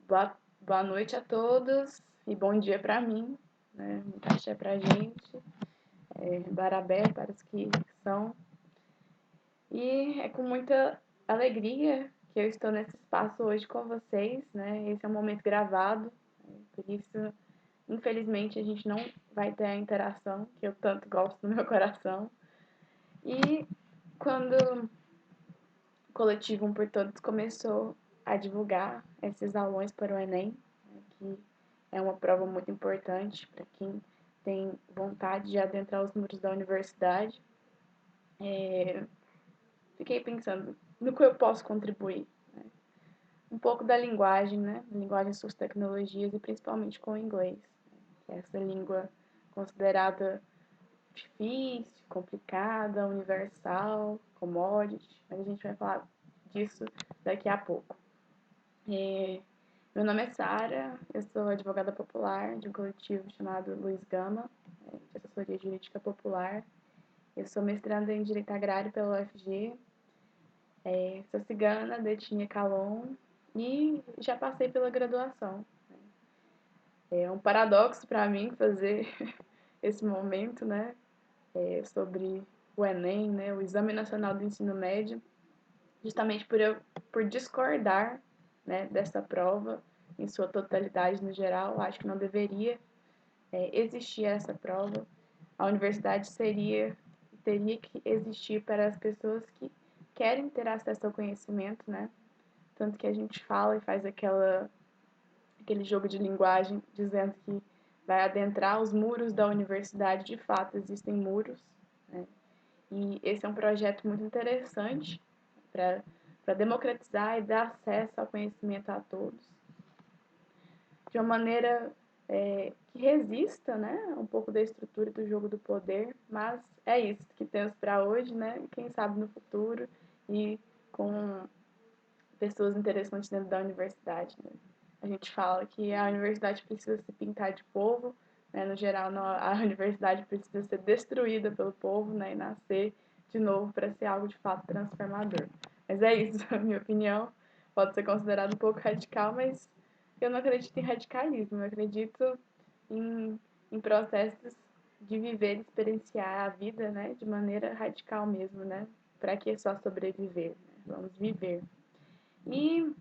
Boa noite a todos e bom dia para mim, né? Muita axé pra gente, barabé para os que são. E é com muita alegria que eu estou nesse espaço hoje com vocês, né? Esse é um momento gravado, por isso, infelizmente, a gente não vai ter a interação que eu tanto gosto no meu coração. E quando o coletivo Um por Todos começou a divulgar esses aulões para o Enem, né, que é uma prova muito importante para quem tem vontade de adentrar os muros da universidade, fiquei pensando no que eu posso contribuir. Né? Um pouco da linguagem, né? Linguagem, suas tecnologias e principalmente com o inglês, né? Que é essa língua considerada difícil, complicada, universal, commodity, mas a gente vai falar disso daqui a pouco. Meu nome é Sara, eu sou advogada popular de um coletivo chamado Luiz Gama, de assessoria jurídica popular. Eu sou mestranda em Direito Agrário pela UFG, sou cigana de etnia Calon e já passei pela graduação. É um paradoxo para mim fazer esse momento, né, sobre o Enem, né, o Exame Nacional do Ensino Médio, justamente por discordar, né, dessa prova em sua totalidade no geral. Acho que não deveria existir essa prova. A universidade teria que existir para as pessoas que querem ter acesso ao conhecimento, né? Tanto que a gente fala e faz aquele jogo de linguagem dizendo que vai adentrar os muros da universidade. De fato, existem muros, né? E esse é um projeto muito interessante para democratizar e dar acesso ao conhecimento a todos de uma maneira que resista, né, um pouco da estrutura do jogo do poder, mas é isso que temos para hoje, né, e quem sabe no futuro e com pessoas interessantes dentro da universidade, né. A gente fala que a universidade precisa se pintar de povo, né, no geral a universidade precisa ser destruída pelo povo, né, e nascer de novo para ser algo de fato transformador. Mas é isso, a minha opinião. Pode ser considerado um pouco radical, mas eu não acredito em radicalismo, eu acredito em, em processos de viver, de experienciar a vida, né, de maneira radical mesmo, né? Para que só sobreviver? Né? Vamos viver. E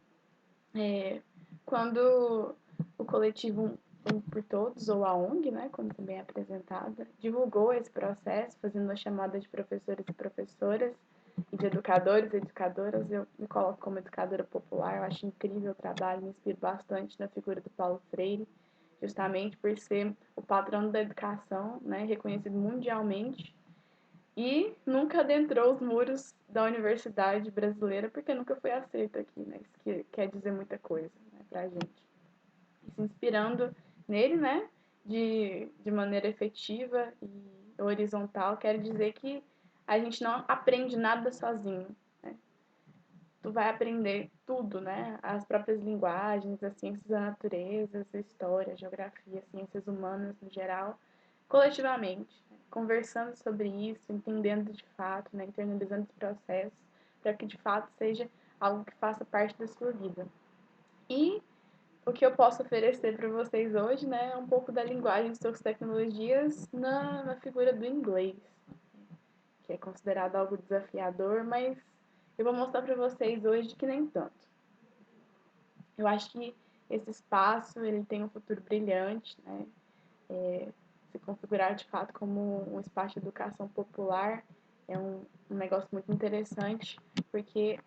quando o coletivo Um por Todos, ou a ONG, né, como também é apresentada, divulgou esse processo, fazendo uma chamada de professores e professoras, e de educadores e educadoras, eu me coloco como educadora popular, eu acho incrível o trabalho, me inspiro bastante na figura do Paulo Freire, justamente por ser o patrono da educação, né, reconhecido mundialmente, e nunca adentrou os muros da universidade brasileira, porque nunca foi aceito aqui, né, isso que quer dizer muita coisa, né, pra gente. E se inspirando nele, né, de maneira efetiva e horizontal, quero dizer que a gente não aprende nada sozinho, né? Tu vai aprender tudo, né? As próprias linguagens, as ciências da natureza, a história, a geografia, as ciências humanas no geral, coletivamente, né? Conversando sobre isso, entendendo de fato, né? Internalizando esse processo, para que de fato seja algo que faça parte da sua vida. E o que eu posso oferecer para vocês hoje, né, é um pouco da linguagem de suas tecnologias na figura do inglês, que é considerado algo desafiador, mas eu vou mostrar para vocês hoje que nem tanto. Eu acho que esse espaço ele tem um futuro brilhante, né? Se configurar de fato como um espaço de educação popular é um negócio muito interessante, porque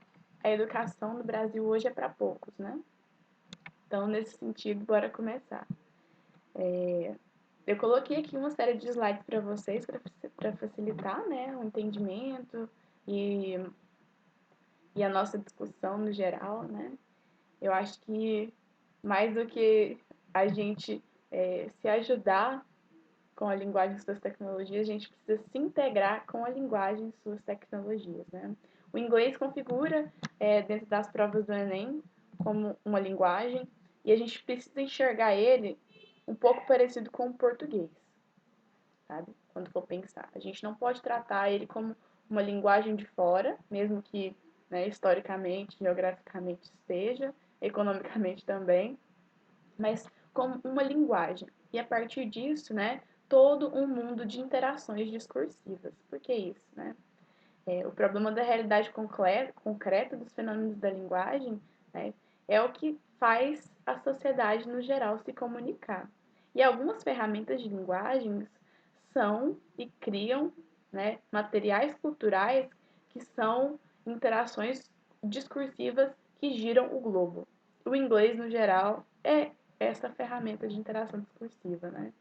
a educação no Brasil hoje é para poucos, né? Então, nesse sentido, bora começar. Eu coloquei aqui uma série de slides para vocês, para facilitar, né, o entendimento e, e a nossa discussão no geral, né? Eu acho que mais do que a gente se ajudar com a linguagem de suas tecnologias, a gente precisa se integrar com a linguagem de suas tecnologias, né? O inglês configura dentro das provas do Enem como uma linguagem e a gente precisa enxergar ele um pouco parecido com o português, sabe? Quando for pensar. A gente não pode tratar ele como uma linguagem de fora, mesmo que, né, historicamente, geograficamente esteja, economicamente também, mas como uma linguagem. E a partir disso, né, todo um mundo de interações discursivas. Por que isso, né? O problema da realidade concreta dos fenômenos da linguagem, né, é o que faz a sociedade no geral se comunicar. E algumas ferramentas de linguagens são e criam, né, materiais culturais que são interações discursivas que giram o globo. O inglês, no geral, é essa ferramenta de interação discursiva, né?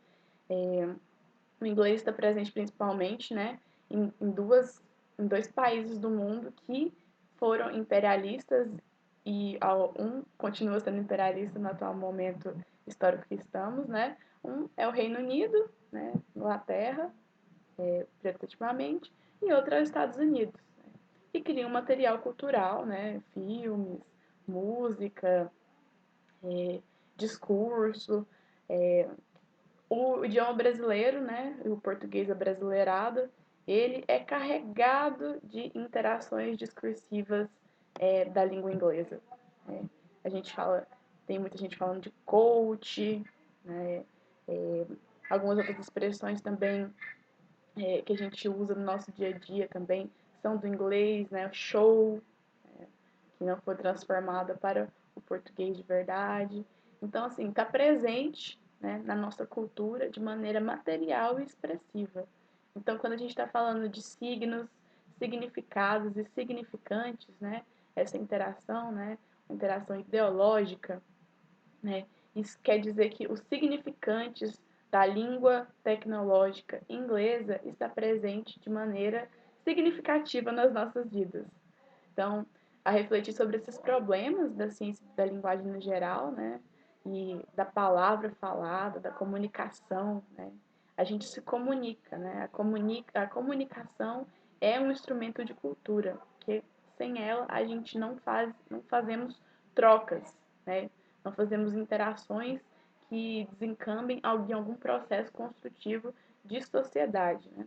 O inglês está presente principalmente, né, em dois países do mundo que foram imperialistas e um continua sendo imperialista no atual momento histórico que estamos, né? Um é o Reino Unido, né, Inglaterra, prototivamente, e outro é os Estados Unidos, né, que criam material cultural, né, filmes, música, discurso, o idioma brasileiro, né, o português abrasileirado, ele é carregado de interações discursivas da língua inglesa. Né? A gente fala, tem muita gente falando de coach, né, é, algumas outras expressões também que a gente usa no nosso dia a dia também são do inglês, né, show, que não foi transformada para o português de verdade. Então, assim, está presente, né, na nossa cultura de maneira material e expressiva. Então, quando a gente está falando de signos, significados e significantes, né, essa interação, né, interação ideológica, né, isso quer dizer que os significantes da língua tecnológica inglesa está presente de maneira significativa nas nossas vidas. Então, a refletir sobre esses problemas da ciência da linguagem no geral, né? E da palavra falada, da comunicação, né? A gente se comunica, né? A comunicação é um instrumento de cultura, porque sem ela a gente não fazemos trocas, né? Não fazemos interações que desencambem em algum processo construtivo de sociedade, né?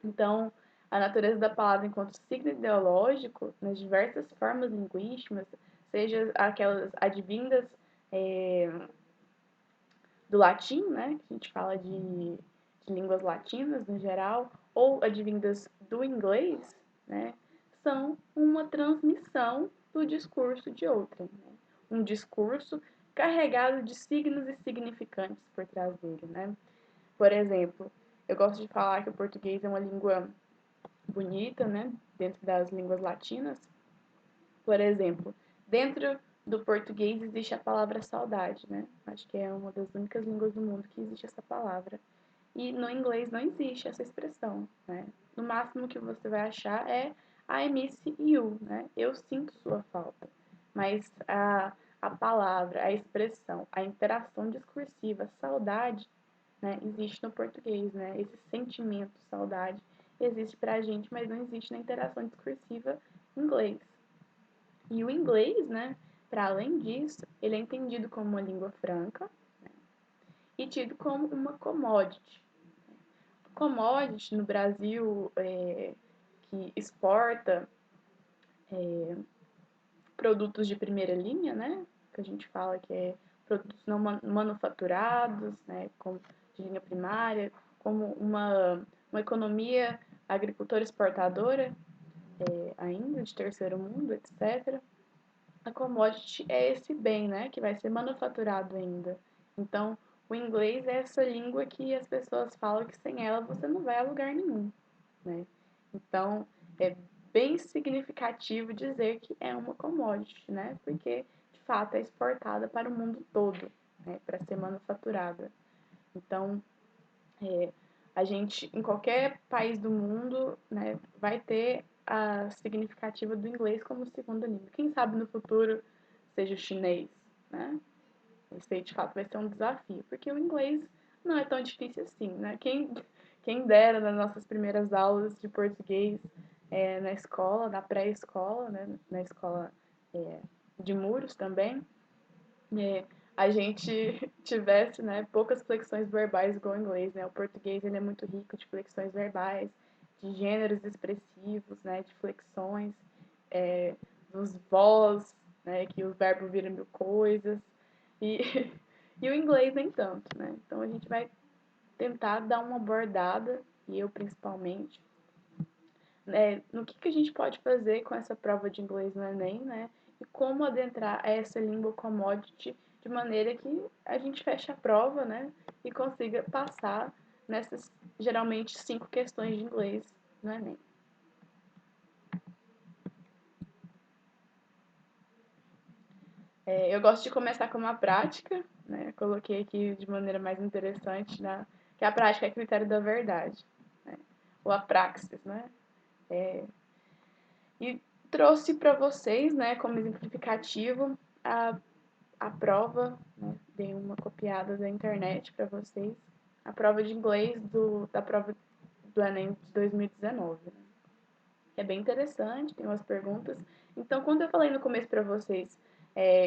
Então, a natureza da palavra enquanto signo ideológico, nas diversas formas linguísticas, seja aquelas advindas é, do latim, né, que a gente fala de línguas latinas no geral, ou advindas do inglês, né, são uma transmissão do discurso de outrem. Né? Um discurso carregado de signos e significantes por trás dele. Né? Por exemplo, eu gosto de falar que o português é uma língua bonita, né, dentro das línguas latinas. Por exemplo, dentro do português existe a palavra saudade, né? Acho que é uma das únicas línguas do mundo que existe essa palavra. E no inglês não existe essa expressão, né? No máximo que você vai achar é I miss you, né? Eu sinto sua falta. Mas a palavra, a expressão, a interação discursiva, saudade, né, existe no português, né? Esse sentimento, saudade, existe pra gente, mas não existe na interação discursiva em inglês. E o inglês, né, para além disso, ele é entendido como uma língua franca, né, e tido como uma commodity. Commodity no Brasil, que exporta produtos de primeira linha, né, que a gente fala que é produtos não manufaturados, né, como de linha primária, como uma economia agricultora exportadora, ainda de terceiro mundo, etc. A commodity é esse bem, né, que vai ser manufaturado ainda. Então, o inglês é essa língua que as pessoas falam que sem ela você não vai a lugar nenhum, né? Então, é bem significativo dizer que é uma commodity, né? Porque, de fato, é exportada para o mundo todo, né, para ser manufaturada. Então, a gente, em qualquer país do mundo, né, vai ter a significativa do inglês como segunda língua. Quem sabe no futuro seja o chinês, né? Isso aí, de fato, vai ser um desafio, porque o inglês não é tão difícil assim, né? Quem dera nas nossas primeiras aulas de português na escola, na pré-escola, né? Na escola de Muros também, a gente tivesse, né, poucas flexões verbais igual ao inglês, né? O português ele é muito rico de flexões verbais, de gêneros expressivos, né, de flexões, dos vós, né, que o verbo vira mil coisas. E E o inglês nem tanto, né? Então a gente vai tentar dar uma abordada, e eu principalmente, né, no que a gente pode fazer com essa prova de inglês no Enem, né? E como adentrar essa língua commodity de maneira que a gente feche a prova, né? E consiga passar nessas, geralmente, 5 questões de inglês no Enem. Eu gosto de começar com uma prática, né? Coloquei aqui de maneira mais interessante, que a prática é critério da verdade, né? Ou a praxis, né? E trouxe para vocês, né, como exemplificativo, a prova, né? Dei uma copiada da internet para vocês, a prova de inglês da prova do Enem de 2019, né? É bem interessante, tem umas perguntas. Então, quando eu falei no começo para vocês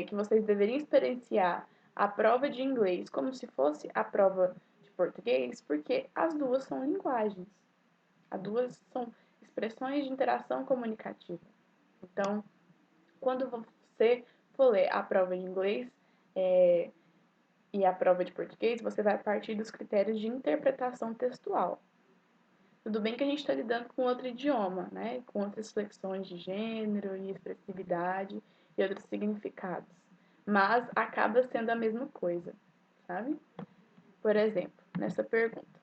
que vocês deveriam experienciar a prova de inglês como se fosse a prova de português, porque as duas são linguagens, as duas são expressões de interação comunicativa. Então, quando você for ler a prova de inglês e a prova de português, você vai partir dos critérios de interpretação textual. Tudo bem que a gente está lidando com outro idioma, né? Com outras flexões de gênero e expressividade e outros significados. Mas acaba sendo a mesma coisa, sabe? Por exemplo, nessa pergunta.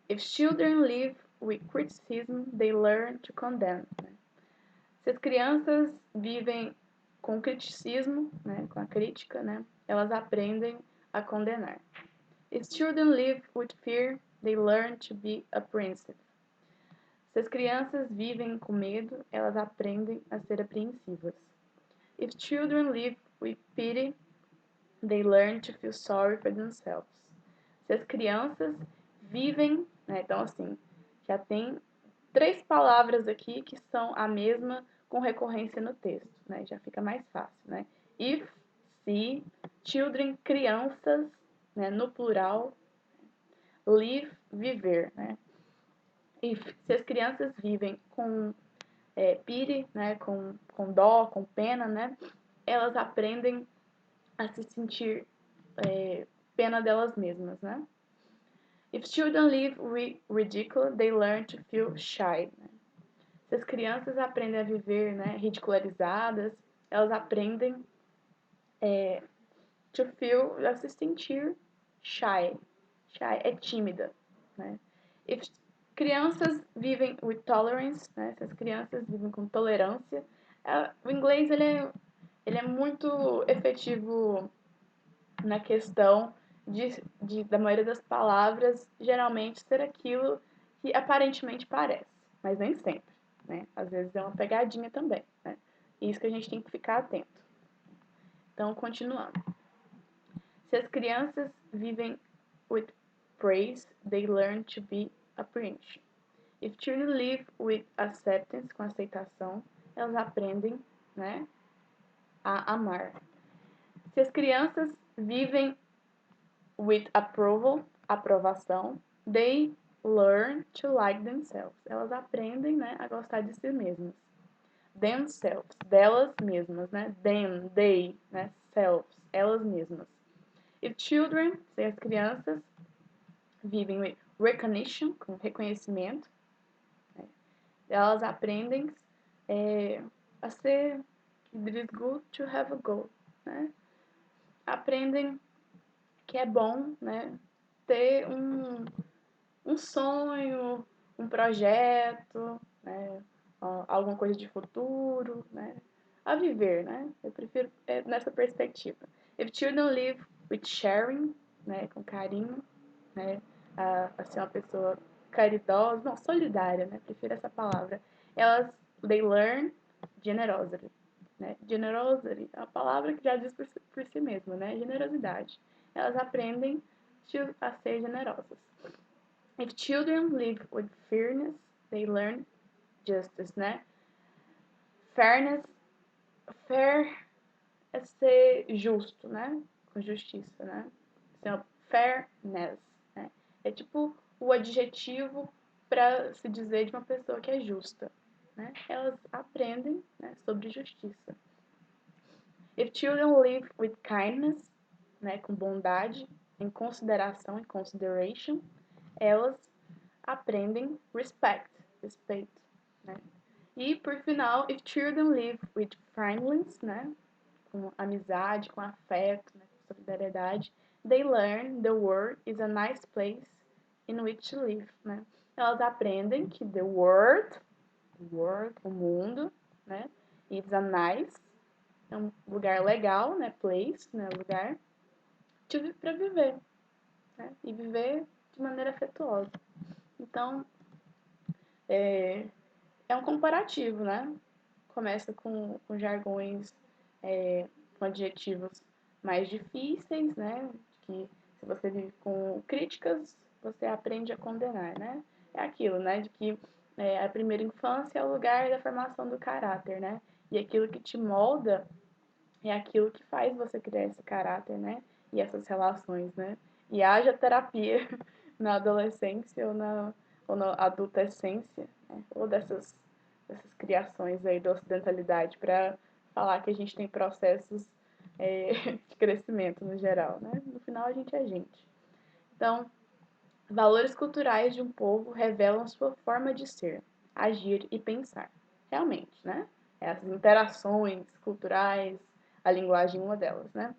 If children live with criticism, they learn to condemn. Né? Se as crianças vivem com criticismo, né, com a crítica, né, elas aprendem a condenar. If children live with fear, they learn to be apprehensive. Se as crianças vivem com medo, elas aprendem a ser apreensivas. If children live with pity, they learn to feel sorry for themselves. Se as crianças vivem, né, então assim, já tem 3 palavras aqui que são a mesma com recorrência no texto, né? Já fica mais fácil, né? If, se, children, crianças, né, no plural, live, viver, né? If, se as crianças vivem com pity, né, com dó, com pena, né, elas aprendem a se sentir pena delas mesmas, né? If children live ridicule, they learn to feel shy. Né? Se as crianças aprendem a viver, né, ridicularizadas, elas aprendem to feel, a se sentir shy. Shy é tímida, né? If crianças vivem with tolerance, né? Se as crianças vivem com tolerância, o inglês ele é muito efetivo na questão da maioria das palavras geralmente ser aquilo que aparentemente parece, mas nem sempre, né? Às vezes é uma pegadinha também, né? Isso que a gente tem que ficar atento. Então, continuando. Se as crianças vivem with praise, they learn to be apprehension. If children live with acceptance, com aceitação, elas aprendem, né, a amar. Se as crianças vivem with approval, aprovação, they learn to like themselves. Elas aprendem, né, a gostar de si mesmas. Themselves, delas mesmas, né? Them, they, né? Selves, elas mesmas. If children, se as crianças vivem with recognition, com reconhecimento, né? Elas aprendem a ser it is good to have a goal, né? Aprendem que é bom, né, ter um sonho, um projeto, né, alguma coisa de futuro, né, a viver, né? Eu prefiro nessa perspectiva. If children live with sharing, né, com carinho, né, a ser uma pessoa caridosa, não, solidária, né, prefiro essa palavra. They learn generosity, né? Generosity é uma palavra que já diz por si mesma, né? Generosidade. Elas aprendem a ser generosas. If children live with fairness, they learn justice, né? Fairness, fair é ser justo, né? Com justiça, né? Então, fairness, né? É tipo o adjetivo para se dizer de uma pessoa que é justa, né? Elas aprendem, né, sobre justiça. If children live with kindness, né, com bondade, em consideração, em consideration, elas aprendem respect, respeito, né? E por final, if children live with friendliness, né, com amizade, com afeto, né, com solidariedade, they learn the world is a nice place in which to live, né? Elas aprendem que the world, o mundo, né, is a nice, é um lugar legal, né, place, né, lugar para viver, né, e viver de maneira afetuosa. Então, é um comparativo, né? Começa com jargões, com adjetivos mais difíceis, né? Que se você vive com críticas, você aprende a condenar, né? É aquilo, né? De que a primeira infância é o lugar da formação do caráter, né? E aquilo que te molda é aquilo que faz você criar esse caráter, né? E essas relações, né? E haja terapia na adolescência ou na adultescência, né? Ou dessas criações aí da ocidentalidade para falar que a gente tem processos de crescimento no geral, né? No final a gente é gente. Então, valores culturais de um povo revelam sua forma de ser, agir e pensar. Realmente, né? Essas interações culturais, a linguagem é uma delas, né?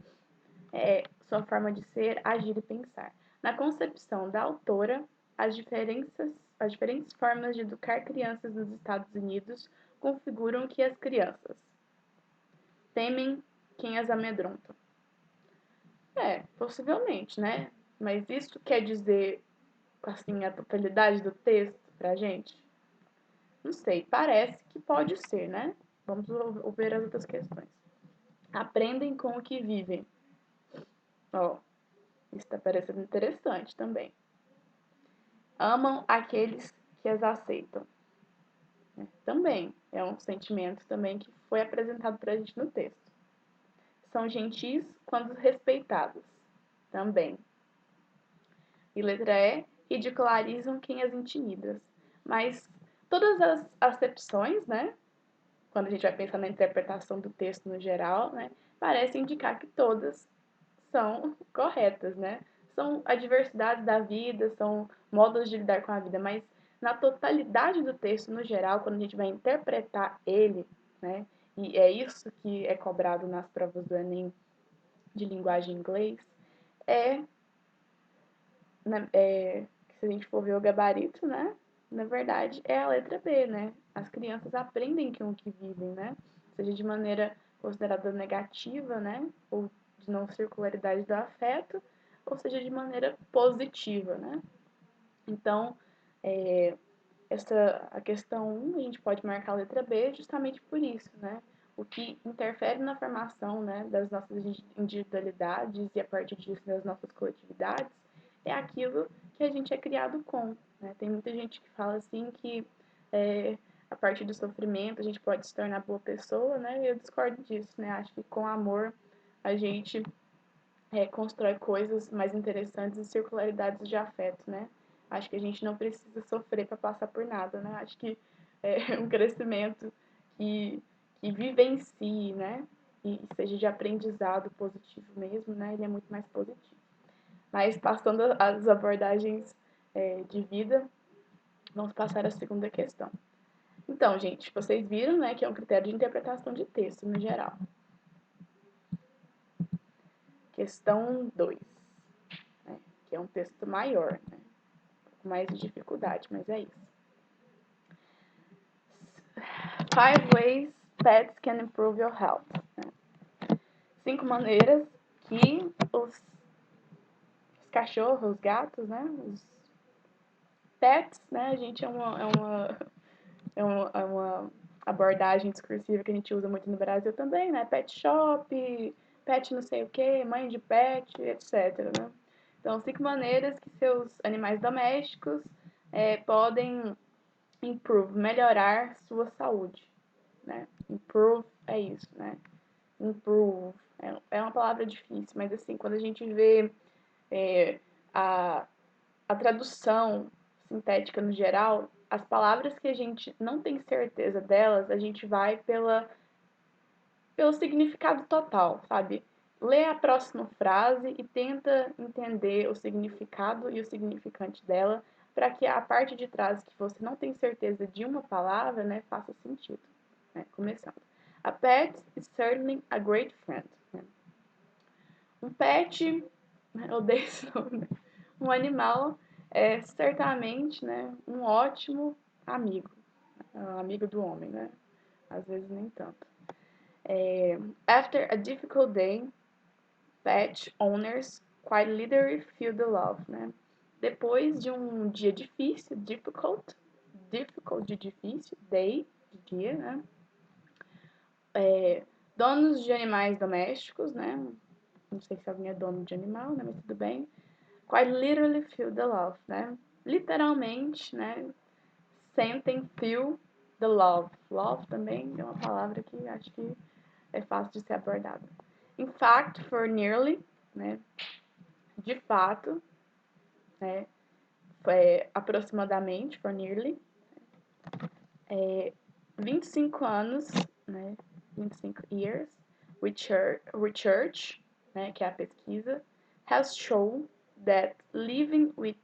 Sua forma de ser, agir e pensar. Na concepção da autora, as diferentes formas de educar crianças nos Estados Unidos configuram que as crianças temem quem as amedronta. Possivelmente, né? Mas isso quer dizer, assim, a totalidade do texto pra gente? Não sei, parece que pode ser, né? Vamos ver as outras questões. Aprendem com o que vivem. Ó, isso tá parecendo interessante também. Amam aqueles que as aceitam. Também é um sentimento também que foi apresentado pra gente no texto. São gentis quando respeitados. Também. E letra E, ridicularizam quem as intimida. Mas todas as acepções, né, quando a gente vai pensar na interpretação do texto no geral, né, parece indicar que todas são corretas, né? São adversidades da vida, são modos de lidar com a vida, mas na totalidade do texto no geral, quando a gente vai interpretar ele, né? E é isso que é cobrado nas provas do Enem de linguagem em inglês, se a gente for ver o gabarito, né? Na verdade, é a letra B, né? As crianças aprendem com o que vivem, né? Seja de maneira considerada negativa, né? Ou de não circularidade do afeto, ou seja de maneira positiva, né? Então, a questão 1, a gente pode marcar a letra B justamente por isso, né? O que interfere na formação, né, das nossas individualidades e a partir disso das nossas coletividades é aquilo que a gente é criado com, né? Tem muita gente que fala assim que a partir do sofrimento a gente pode se tornar boa pessoa, né? E eu discordo disso, né? Acho que com amor a gente constrói coisas mais interessantes e circularidades de afeto, né? Acho que a gente não precisa sofrer para passar por nada, né? Acho que um crescimento que, que vivencie, né? E seja de aprendizado positivo mesmo, né? Ele é muito mais positivo. Mas passando as abordagens de vida, vamos passar à segunda questão. Então, gente, vocês viram, né, que é um critério de interpretação de texto no geral. Questão 2, né, que é um texto maior, né? Com mais dificuldade, mas é isso. 5 ways pets can improve your health. Né? 5 maneiras que os cachorros, os gatos, né? Os pets, né? A gente é uma abordagem discursiva que a gente usa muito no Brasil também, né? Pet shop, pet não sei o que, mãe de pet, etc. Né? Então, 5 maneiras que seus animais domésticos podem melhorar sua saúde, né? Improve é isso, né? Improve é uma palavra difícil, mas assim, quando a gente vê a tradução sintética no geral, as palavras que a gente não tem certeza delas, a gente vai pelo significado total, sabe? Lê a próxima frase e tenta entender o significado e o significante dela, para que a parte de trás que você não tem certeza de uma palavra, né, faça sentido. Né? Começando. A pet is certainly a great friend. Né? Um pet, né, eu odeio esse nome, um animal é certamente, né, um ótimo amigo, amigo do homem, né? Às vezes nem tanto. After a difficult day, pet owners quite literally feel the love, né? Depois de um dia difícil, difficult de difícil, day, de dia, né? Donos de animais domésticos, né? Não sei se alguém é dono de animal, né? Mas tudo bem. Quite literally feel the love, né? Literalmente, né? Sentem, feel the love. Love também é uma palavra que acho que é fácil de ser abordada. In fact, for nearly, né? De fato, né? Aproximadamente, for nearly, 25 anos, né? 25 years, research, né? Que é a pesquisa, has shown that living with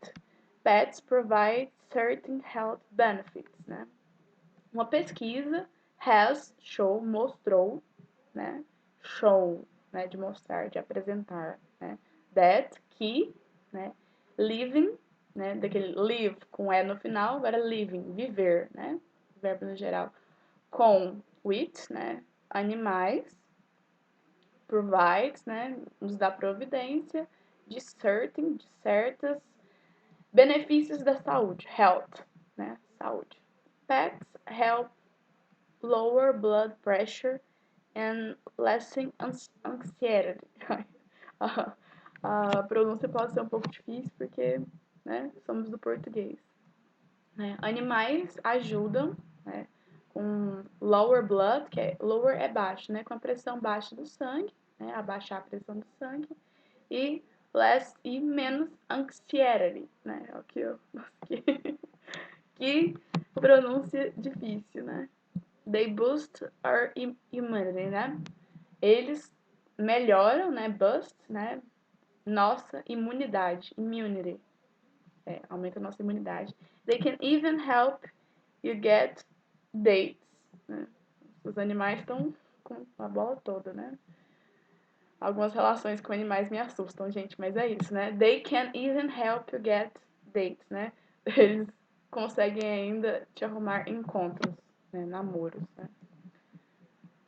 pets provides certain health benefits, né? Uma pesquisa mostrou, né? Show, né? De mostrar, de apresentar, né? That, que, né? Living, né? Daquele live com E no final, agora living, viver, né? Verbo no geral. Com with, né? Animais, provides, né? Nos dá providência de certain, de certas benefícios da saúde, health, né? Saúde. Pets help lower blood pressure and lessen anxiety. A pronúncia pode ser um pouco difícil porque, né, somos do português. Né? Animais ajudam, né, com lower blood, que é lower é baixo, né, com a pressão baixa do sangue, né, abaixar a pressão do sangue, e less e menos anxiety, né, é o que eu que pronúncia difícil, né? They boost our immunity, né? Eles melhoram, né? Boost, né? Nossa imunidade, immunity, aumenta a nossa imunidade. They can even help you get dates, né? Os animais estão com a bola toda, né? Algumas relações com animais me assustam, gente, mas é isso, né? They can even help you get dates, né? Eles conseguem ainda te arrumar encontros, né? Namoros, né?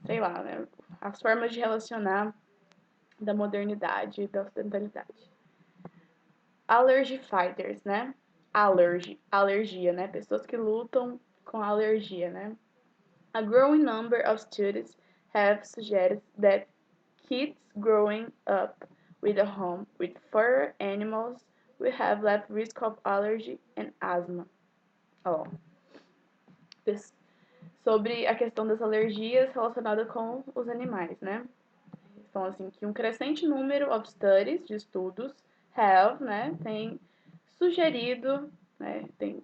Sei lá, né? As formas de relacionar da modernidade e da ocidentalidade. Allergy fighters, né? Alergia, né? Pessoas que lutam com alergia, né? A growing number of studies have suggested that kids growing up with a home with fur animals will have less risk of allergy and asthma. Ó, sobre a questão das alergias relacionadas com os animais, né? Então, assim, que um crescente número de estudos, né, tem sugerido, né, tem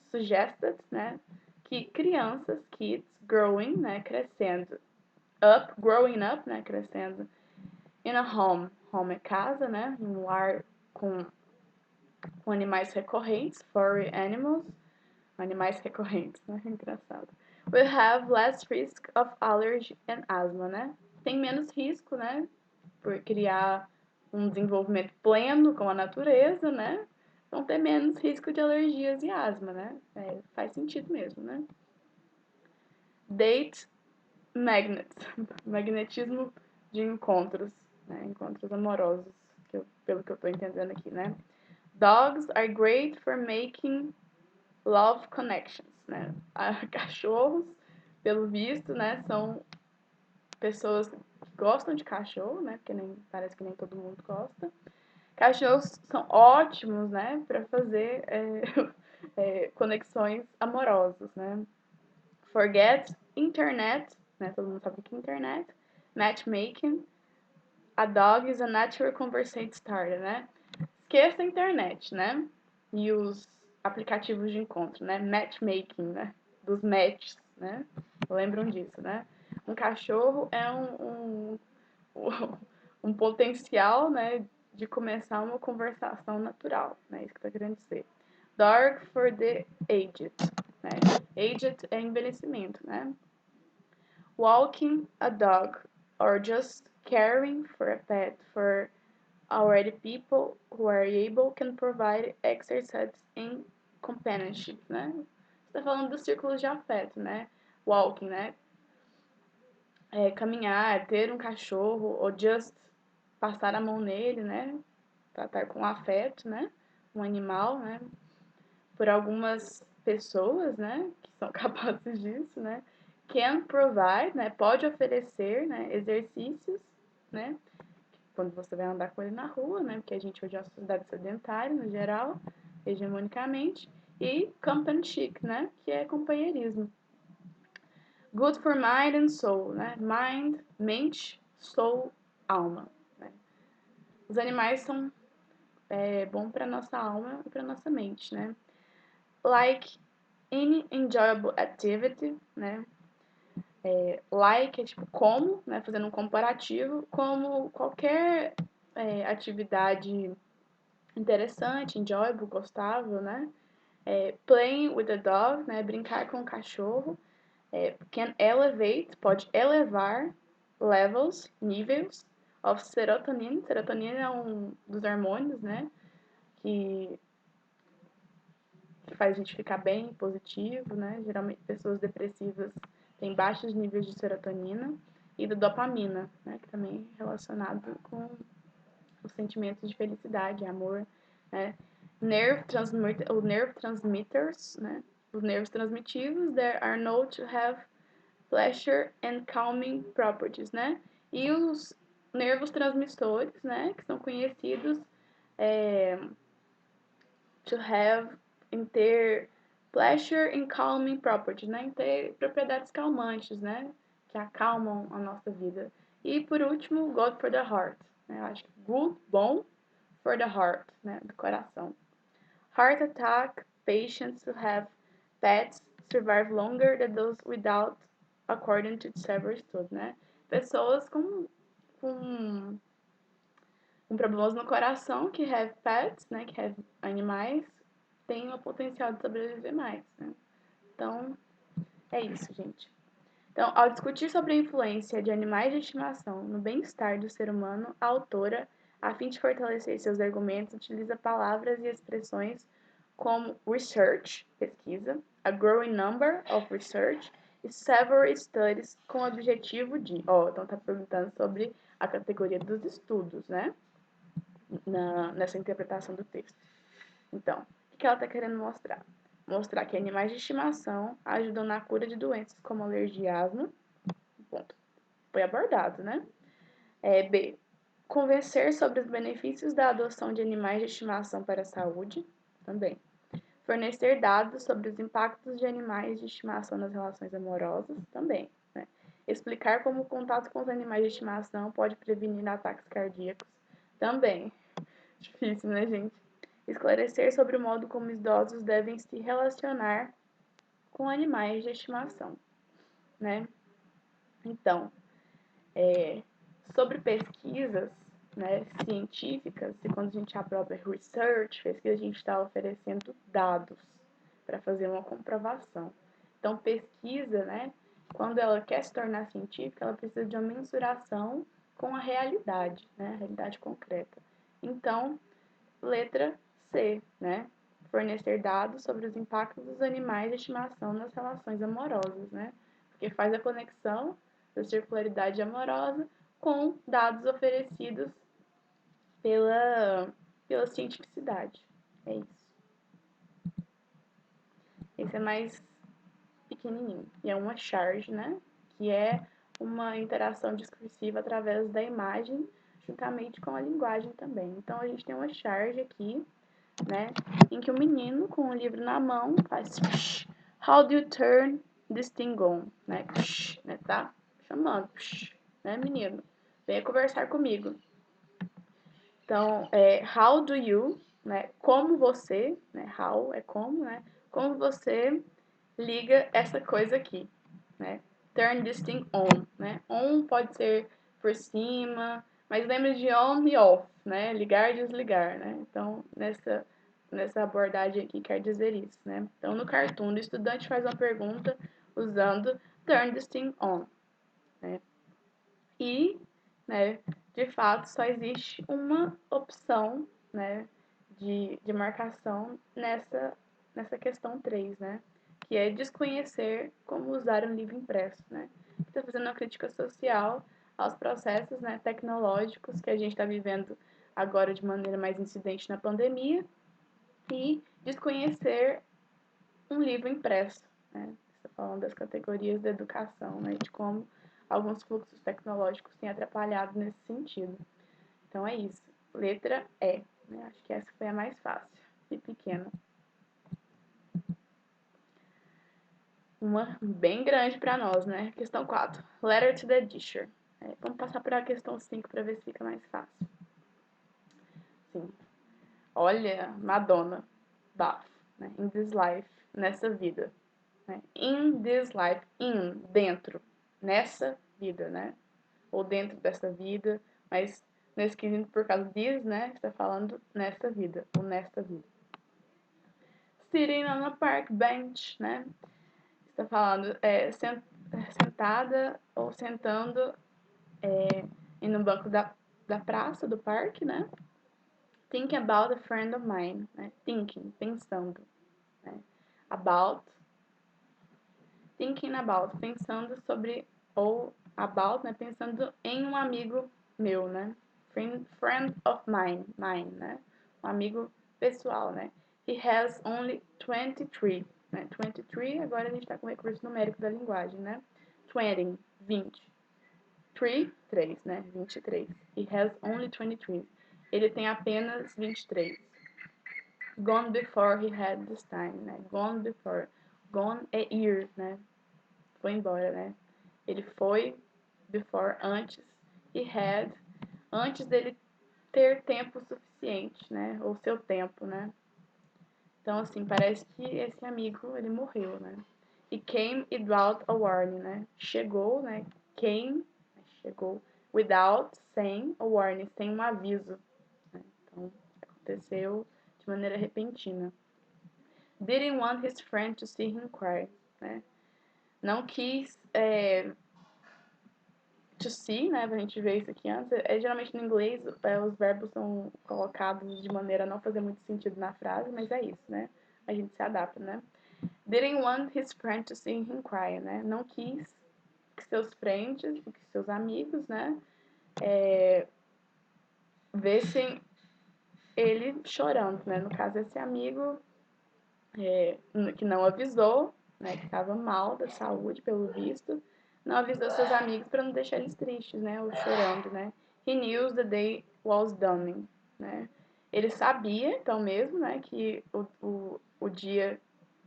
suggested, né, que crianças, kids, growing, né, crescendo, growing up, né, crescendo, in a home é casa, né, um lar com animais recorrentes, furry animais recorrentes, né, engraçado. Will have less risk of allergy and asthma, né, tem menos risco, né, por criar um desenvolvimento pleno com a natureza, né? Vão ter menos risco de alergias e asma, né? Faz sentido mesmo, né? Date magnets, magnetismo de encontros, né? Encontros amorosos, pelo que eu tô entendendo aqui, né? Dogs are great for making love connections, né? Cachorros, pelo visto, né? São pessoas que gostam de cachorro, né? Porque parece que nem todo mundo gosta. Cachorros são ótimos, né, para fazer conexões amorosas, né? Forget internet, né? Todo mundo sabe o que é internet. Matchmaking. A dog is a natural conversation starter, né? Esqueça a internet, né? E os aplicativos de encontro, né? Matchmaking, né? Dos matches, né? Lembram disso, né? um cachorro é um potencial, né, de começar uma conversação natural, né, isso que tá querendo dizer. Dog for the aged, né, aged é envelhecimento, né. Walking a dog or just caring for a pet for already people who are able can provide exercise and companionship, né? Você tá falando dos círculos de afeto, né? Walking, né? Caminhar, ter um cachorro, ou just passar a mão nele, né? Tratar com afeto, né? Um animal, né? Por algumas pessoas, né? Que são capazes disso, né? Can provide, né? Pode oferecer, né? Exercícios, né? Quando você vai andar com ele na rua, né? Porque a gente hoje é uma sociedade sedentária, no geral, hegemonicamente. E companionship, né? Que é companheirismo. Good for mind and soul, né? Mind, mente, soul, alma. Né? Os animais são bom para nossa alma e para nossa mente, né? Like any enjoyable activity, né? Like é tipo como, né? Fazendo um comparativo, como qualquer atividade interessante, enjoyable, gostável, né? Playing with a dog, né? Brincar com o cachorro. Can elevate, pode elevar levels, níveis of serotonina. Serotonina é um dos hormônios, né? Que faz a gente ficar bem, positivo, né? Geralmente pessoas depressivas têm baixos níveis de serotonina e da dopamina, né? Que também é relacionado com os sentimentos de felicidade, amor, né? Nerve transmitters, né? Os nervos transmitidos, there are known to have pleasure and calming properties, né? E os nervos transmissores, né? Que são conhecidos to have, em ter pleasure and calming properties, né? Em ter propriedades calmantes, né? Que acalmam a nossa vida. E por último, good for the heart, né? Eu acho que good, bom, for the heart, né? Do coração. Heart attack patients who have pets survive longer than those without, according to several studies, né? Pessoas com problemas no coração que have pets, né? Que have animais, têm o potencial de sobreviver mais, né? Então, é isso, gente. Então, ao discutir sobre a influência de animais de estimação no bem-estar do ser humano, a autora, a fim de fortalecer seus argumentos, utiliza palavras e expressões como research, pesquisa, a growing number of research e several studies com o objetivo de... então tá perguntando sobre a categoria dos estudos, né? Nessa interpretação do texto. Então, o que ela está querendo mostrar? Mostrar que animais de estimação ajudam na cura de doenças como alergia e asma. Ponto. Foi abordado, né? B. Convencer sobre os benefícios da adoção de animais de estimação para a saúde. Também. Fornecer dados sobre os impactos de animais de estimação nas relações amorosas. Também. Né? Explicar como o contato com os animais de estimação pode prevenir ataques cardíacos. Também. Difícil, né, gente? Esclarecer sobre o modo como idosos devem se relacionar com animais de estimação, né? Então, sobre pesquisas, né, científicas, e quando a gente aprova research, pesquisa, a gente está oferecendo dados para fazer uma comprovação. Então, pesquisa, né, quando ela quer se tornar científica, ela precisa de uma mensuração com a realidade, né, a realidade concreta. Então, letra C, né? Fornecer dados sobre os impactos dos animais de estimação nas relações amorosas, né? Porque faz a conexão da circularidade amorosa com dados oferecidos pela cientificidade. É isso. Esse é mais pequenininho. E é uma charge, né? Que é uma interação discursiva através da imagem, juntamente com a linguagem também. Então, a gente tem uma charge aqui, né? Em que o menino, com o livro na mão, faz psh, how do you turn this thing on? Né? Psh, né? Tá chamando, psh, né, menino? Venha conversar comigo. Então, how do you, né? Como você, né? How é como, né? Como você liga essa coisa aqui, né? turn this thing on, né? On pode ser por cima, mas lembra de on e off, né? Ligar e desligar, né? Então, nessa abordagem aqui quer dizer isso, né? Então, no cartoon, o estudante faz uma pergunta usando turn this thing on, né? E, né, de fato, só existe uma opção, né, de marcação nessa questão 3, né? Que é desconhecer como usar um livro impresso, né? Está fazendo uma crítica social aos processos, né, tecnológicos que a gente está vivendo agora de maneira mais incidente na pandemia e desconhecer um livro impresso, né? Está falando das categorias da educação, né? De como alguns fluxos tecnológicos têm atrapalhado nesse sentido. Então é isso. Letra E, né? Acho que essa foi a mais fácil e pequena. Uma bem grande para nós, né? Questão 4. Letter to the teacher. Vamos passar para a questão 5 para ver se fica mais fácil. Sim. Olha, Madonna, Bath, né? In this life, nessa vida. Né? In this life, in, dentro, nessa vida, né? Ou dentro dessa vida, mas nesse quesito, por causa disso, né? Está falando nessa vida, ou nesta vida. Sitting on a park bench, né? Está falando sentada ou sentando em um banco da praça, do parque, né? Think about a friend of mine, né? Thinking, pensando, né? About, thinking about, pensando sobre, ou about, né? Pensando em um amigo meu, né? Friend of mine, né? Um amigo pessoal, né? He has only 23, né? 23, agora a gente tá com o recurso numérico da linguagem, né? 20, 20. 3, né? 23. He has only 23. Ele tem apenas 23. Gone before he had this time, né? Gone before. Gone é ir, né? Foi embora, né? Ele foi before, antes. He had, antes dele ter tempo suficiente, né? Ou seu tempo, né? Então, assim, parece que esse amigo, ele morreu, né? E came without a warning, né? Chegou, né? Came, chegou, without, sem a warning, sem um aviso. Né? Então, aconteceu de maneira repentina. Didn't want his friend to see him cry, né? Não quis, to see, né? A gente ver isso aqui antes. Geralmente no inglês os verbos são colocados de maneira a não fazer muito sentido na frase, mas é isso, né? A gente se adapta, né? Didn't want his friend to see him cry, né? Não quis que seus friends, que seus amigos, né? Vissem ele chorando, né? No caso, esse amigo que não avisou, né? Que estava mal da saúde, pelo visto, não avisou seus amigos para não deixar eles tristes, né? Ou chorando, né? He knew the day was dawning, né? Ele sabia, então mesmo, né? Que o dia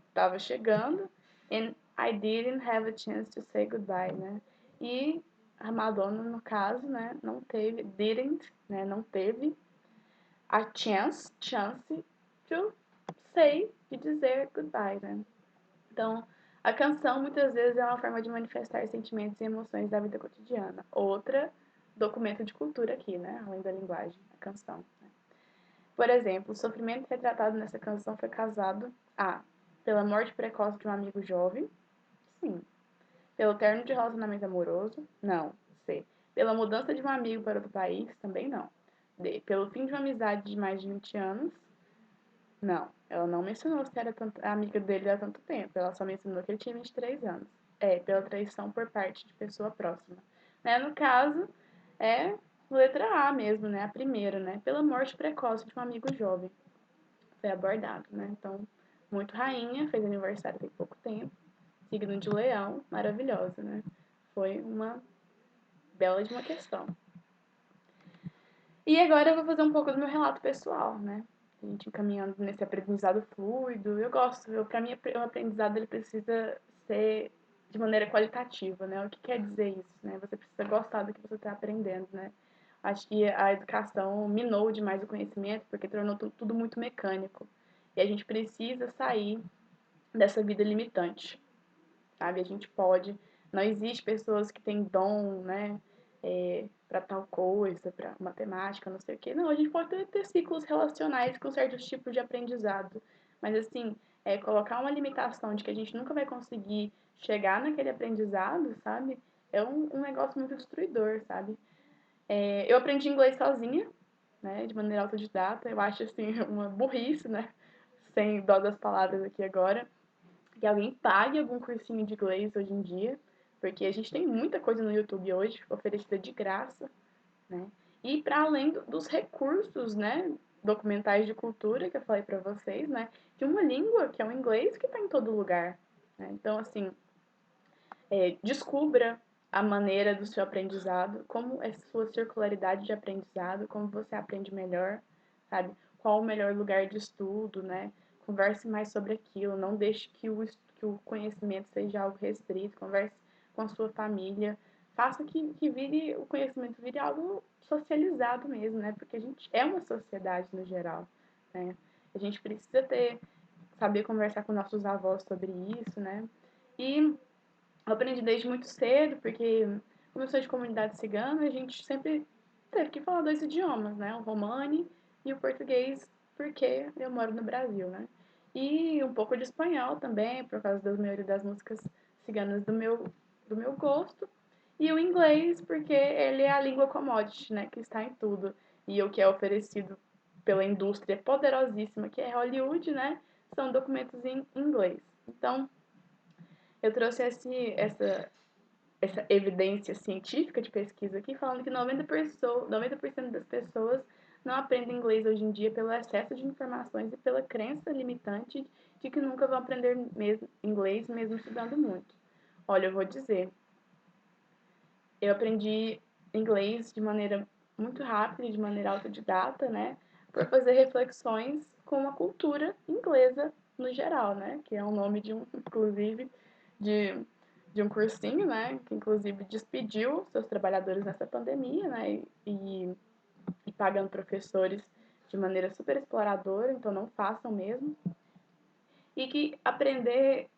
estava chegando, and I didn't have a chance to say goodbye, né? E a Madonna, no caso, né? Não teve, didn't, né? Não teve a chance to say, de dizer goodbye, né? Então, a canção muitas vezes é uma forma de manifestar sentimentos e emoções da vida cotidiana. Outra documento de cultura aqui, né? Além da linguagem, a canção. Né? Por exemplo, o sofrimento retratado nessa canção foi causado pela morte precoce de um amigo jovem. Sim. Pelo término de relacionamento amoroso. Não. C. Pela mudança de um amigo para outro país. Também não. D. Pelo fim de uma amizade de mais de 20 anos. Não, ela não mencionou se era amiga dele há tanto tempo. Ela só mencionou que ele tinha 23 anos. Pela traição por parte de pessoa próxima. Né? No caso, é letra A mesmo, né? A primeira, né? Pela morte precoce de um amigo jovem. Foi abordado, né? Então, muito rainha, fez aniversário tem pouco tempo. Signo de leão, maravilhosa, né? Foi uma bela de uma questão. E agora eu vou fazer um pouco do meu relato pessoal, né? A gente encaminhando nesse aprendizado fluido. Para mim, o aprendizado ele precisa ser de maneira qualitativa, né? O que quer dizer isso, né? Você precisa gostar do que você está aprendendo, né? Acho que a educação minou demais o conhecimento porque tornou tudo muito mecânico. E a gente precisa sair dessa vida limitante, sabe? A gente pode Não existe pessoas que têm dom, né, para tal coisa, para matemática, não sei o quê. Não, a gente pode ter ciclos relacionais com certos tipos de aprendizado, mas assim, colocar uma limitação de que a gente nunca vai conseguir chegar naquele aprendizado, sabe? É um negócio muito destruidor, sabe? Eu aprendi inglês sozinha, né, de maneira autodidata. Eu acho assim uma burrice, né, sem dó das palavras aqui agora, que alguém pague algum cursinho de inglês hoje em dia, porque a gente tem muita coisa no YouTube hoje oferecida de graça, né? E para além dos recursos, né, documentais de cultura que eu falei para vocês, né, de uma língua que é o inglês que está em todo lugar, né? Então assim, descubra a maneira do seu aprendizado, como é sua circularidade de aprendizado, como você aprende melhor, sabe? Qual o melhor lugar de estudo, né? Converse mais sobre aquilo, não deixe que o conhecimento seja algo restrito, converse com a sua família, faça que vire, o conhecimento vire algo socializado mesmo, né? Porque a gente é uma sociedade no geral, né? A gente precisa saber conversar com nossos avós sobre isso, né? E eu aprendi desde muito cedo, porque como eu sou de comunidade cigana, a gente sempre teve que falar dois idiomas, né? O romani e o português, porque eu moro no Brasil, né? E um pouco de espanhol também, por causa da maioria das músicas ciganas do meu gosto. E o inglês, porque ele é a língua commodity, né? Que está em tudo. E o que é oferecido pela indústria poderosíssima que é Hollywood, né? São documentos em inglês. Então, eu trouxe essa evidência científica de pesquisa aqui, falando que 90% das pessoas não aprendem inglês hoje em dia pelo excesso de informações e pela crença limitante de que nunca vão aprender inglês mesmo estudando muito. Olha, eu vou dizer, eu aprendi inglês de maneira muito rápida, de maneira autodidata, né, por fazer reflexões com a cultura inglesa no geral, né, que é o nome de inclusive, de de um cursinho, né, que inclusive despediu seus trabalhadores nessa pandemia, né, e pagando professores de maneira super exploradora, então não façam mesmo. E que aprender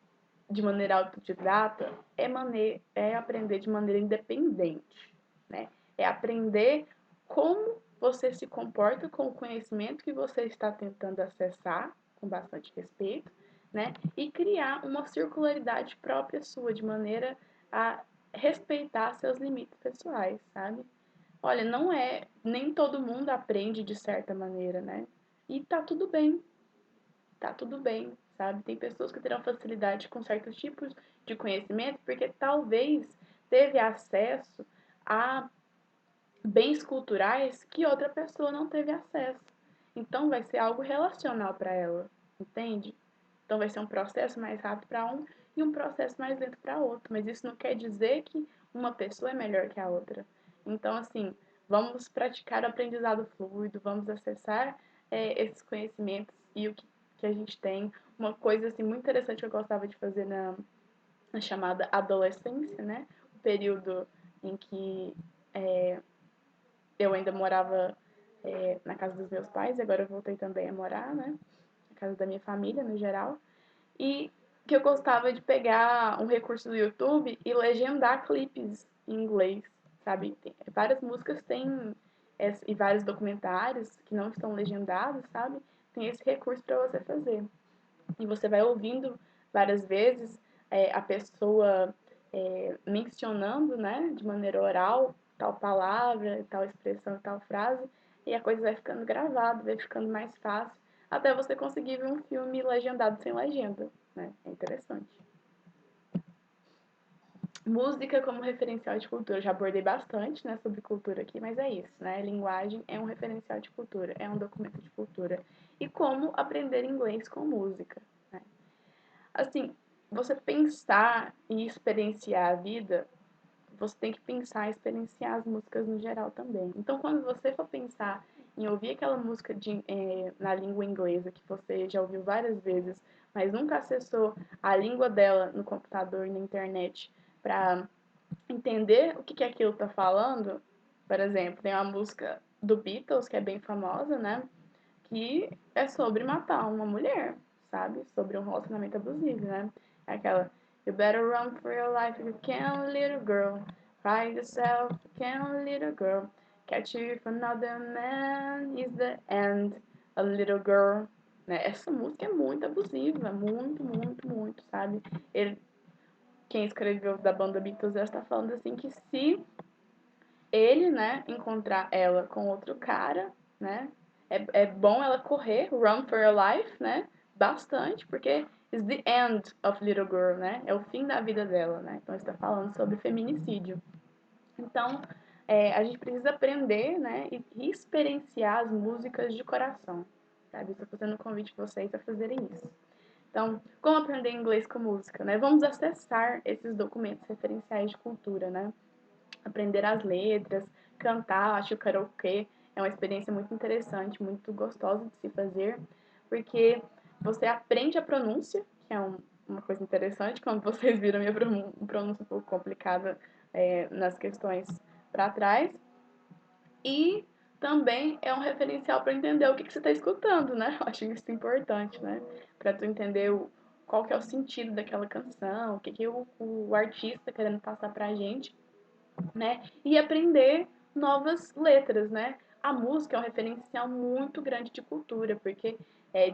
de maneira autodidata é aprender de maneira independente, né? É aprender como você se comporta com o conhecimento que você está tentando acessar, com bastante respeito, né? E criar uma circularidade própria sua, de maneira a respeitar seus limites pessoais, sabe? Olha, não é, nem todo mundo aprende de certa maneira, né? E tá tudo bem, sabe? Tem pessoas que terão facilidade com certos tipos de conhecimento porque talvez teve acesso a bens culturais que outra pessoa não teve acesso. Então vai ser algo relacional para ela, entende? Então vai ser um processo mais rápido para um e um processo mais lento para outro, mas isso não quer dizer que uma pessoa é melhor que a outra. Então, assim, vamos praticar o aprendizado fluido, vamos acessar esses conhecimentos e que a gente tem. Uma coisa assim, muito interessante que eu gostava de fazer na chamada adolescência, né? O período em que eu ainda morava na casa dos meus pais, e agora eu voltei também a morar, né? Na casa da minha família, no geral. E que eu gostava de pegar um recurso do YouTube e legendar clipes em inglês, sabe? Várias músicas têm e vários documentários que não estão legendados, sabe? Tem esse recurso para você fazer. E você vai ouvindo várias vezes a pessoa mencionando, né, de maneira oral, tal palavra, tal expressão, tal frase, e a coisa vai ficando gravada, vai ficando mais fácil, até você conseguir ver um filme legendado sem legenda, né? É interessante. Música como referencial de cultura. Eu já abordei bastante, né, sobre cultura aqui, mas é isso, né? Linguagem é um referencial de cultura, é um documento de cultura. E como aprender inglês com música, né? Assim, você pensar e experienciar a vida, você tem que pensar e experienciar as músicas no geral também. Então, quando você for pensar em ouvir aquela música na língua inglesa que você já ouviu várias vezes, mas nunca acessou a língua dela no computador, na internet, para entender o que aquilo está falando, por exemplo, tem uma música do Beatles que é bem famosa, né? Que é sobre matar uma mulher, sabe? Sobre um relacionamento abusivo, né? É aquela You better run for your life if you can, little girl. Cry yourself, if you can, little girl. Catch you if another man is the end, a little girl. Né? Essa música é muito abusiva, muito, sabe? Quem escreveu da banda Beatles está falando assim que se ele, né, encontrar ela com outro cara, né, é bom ela correr, run for your life, né, bastante, porque is the end of little girl, né, é o fim da vida dela, né, então está falando sobre feminicídio. Então, a gente precisa aprender, né, e experienciar as músicas de coração, sabe? Estou fazendo um convite para vocês a fazerem isso. Então, como aprender inglês com música, né? Vamos acessar esses documentos referenciais de cultura, né? Aprender as letras, cantar, acho que o karaokê é uma experiência muito interessante, muito gostosa de se fazer, porque você aprende a pronúncia, que é uma coisa interessante, como vocês viram minha pronúncia um pouco complicada nas questões para trás, e também é um referencial para entender o que você está escutando, né? Eu acho isso importante, né? Para tu entender qual que é o sentido daquela canção, o que o artista está querendo passar para a gente, né? E aprender novas letras, né? A música é um referencial muito grande de cultura, porque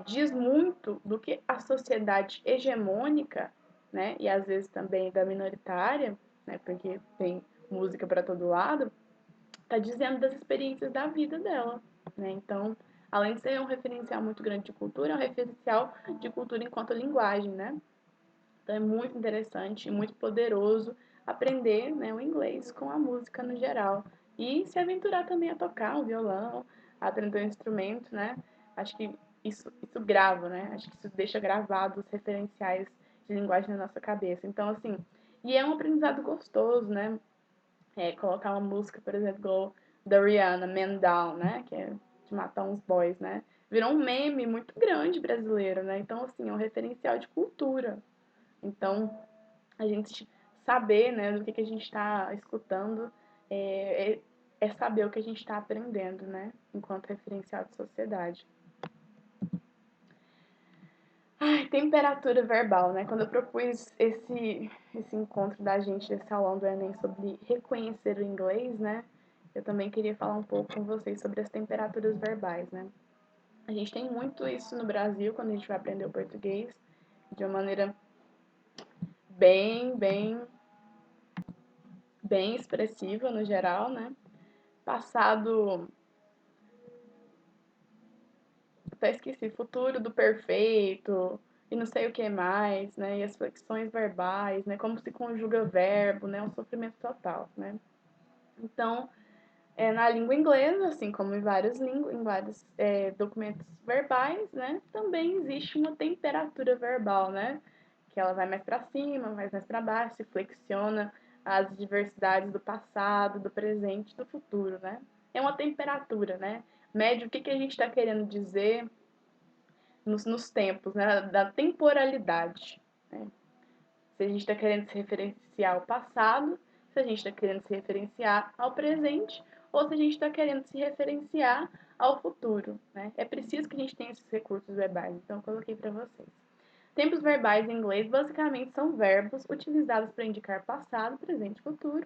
diz muito do que a sociedade hegemônica, né? E às vezes também da minoritária, né? Porque tem música para todo lado, tá dizendo das experiências da vida dela, né? Então, além de ser um referencial muito grande de cultura, é um referencial de cultura enquanto linguagem, né? Então é muito interessante e muito poderoso aprender, né, o inglês com a música no geral. E se aventurar também a tocar um violão, a aprender um instrumento, né? Acho que isso grava, né? Acho que isso deixa gravados os referenciais de linguagem na nossa cabeça. Então, assim, e é um aprendizado gostoso, né? Colocar uma música, por exemplo, igual da Rihanna, Man Down, né? Que é de matar uns boys, né? Virou um meme muito grande brasileiro, né? Então, assim, é um referencial de cultura. Então, a gente saber, né, do que a gente está escutando é saber o que a gente está aprendendo, né, enquanto referencial de sociedade. Ai, temperatura verbal, né? Quando eu propus esse encontro da gente, desse aulão do Enem sobre reconhecer o inglês, né? Eu também queria falar um pouco com vocês sobre as temperaturas verbais, né? A gente tem muito isso no Brasil, quando a gente vai aprender o português, de uma maneira bem expressiva no geral, né? Passado, até esqueci, futuro do perfeito e não sei o que mais, né? E as flexões verbais, né? Como se conjuga verbo, né? Um sofrimento total, né? Então, na língua inglesa, assim como em vários documentos verbais, né? Também existe uma temperatura verbal, né? Que ela vai mais para cima, mais para baixo, se flexiona as diversidades do passado, do presente, do futuro, né? É uma temperatura, né? Mede o que a gente está querendo dizer nos tempos, né? Da temporalidade, né? Se a gente está querendo se referenciar ao passado, se a gente está querendo se referenciar ao presente, ou se a gente está querendo se referenciar ao futuro, né? É preciso que a gente tenha esses recursos verbais, então eu coloquei para vocês. Tempos verbais em inglês basicamente são verbos utilizados para indicar passado, presente e futuro.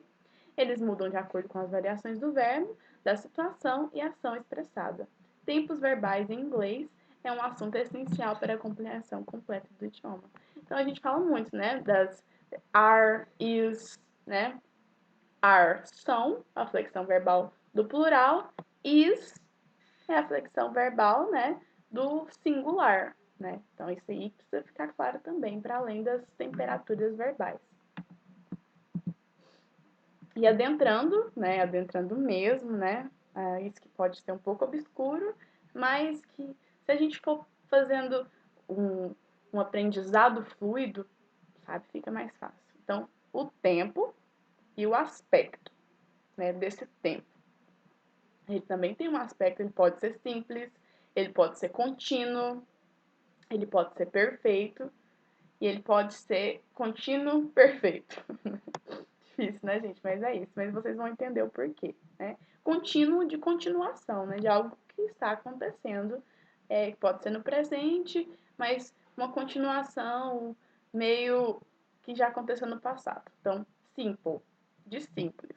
Eles mudam de acordo com as variações do verbo, da situação e ação expressada. Tempos verbais em inglês é um assunto essencial para a compreensão completa do idioma. Então a gente fala muito, né, das are, is, né? Are são, a flexão verbal do plural, is é a flexão verbal, né, do singular, né? Então isso aí precisa ficar claro também, para além das temperaturas verbais. E adentrando, né, adentrando mesmo, né, isso que pode ser um pouco obscuro, mas que se a gente for fazendo um aprendizado fluido, sabe, fica mais fácil. Então, o tempo e o aspecto, né, desse tempo. Ele também tem um aspecto, ele pode ser simples, ele pode ser contínuo, ele pode ser perfeito e ele pode ser contínuo perfeito. Difícil, né, gente? Mas é isso. Mas vocês vão entender o porquê, né? Contínuo de continuação, né? De algo que está acontecendo, que pode ser no presente, mas uma continuação meio que já aconteceu no passado. Então, simple, de simples,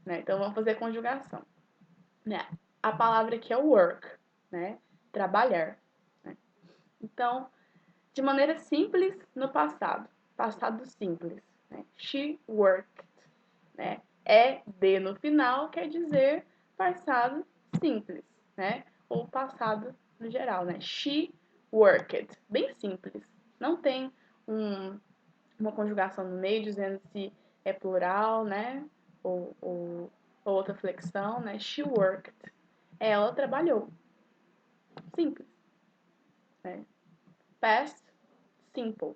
né? Então, vamos fazer a conjugação, né? A palavra aqui é work, né? Trabalhar, né? Então, de maneira simples no passado, passado simples, né? She worked, né? D no final quer dizer passado simples, né? Ou passado no geral, né? She worked, bem simples. Não tem uma conjugação no meio dizendo se é plural, né? Ou outra flexão, né? She worked. Ela trabalhou. Simples, né? Past, simple.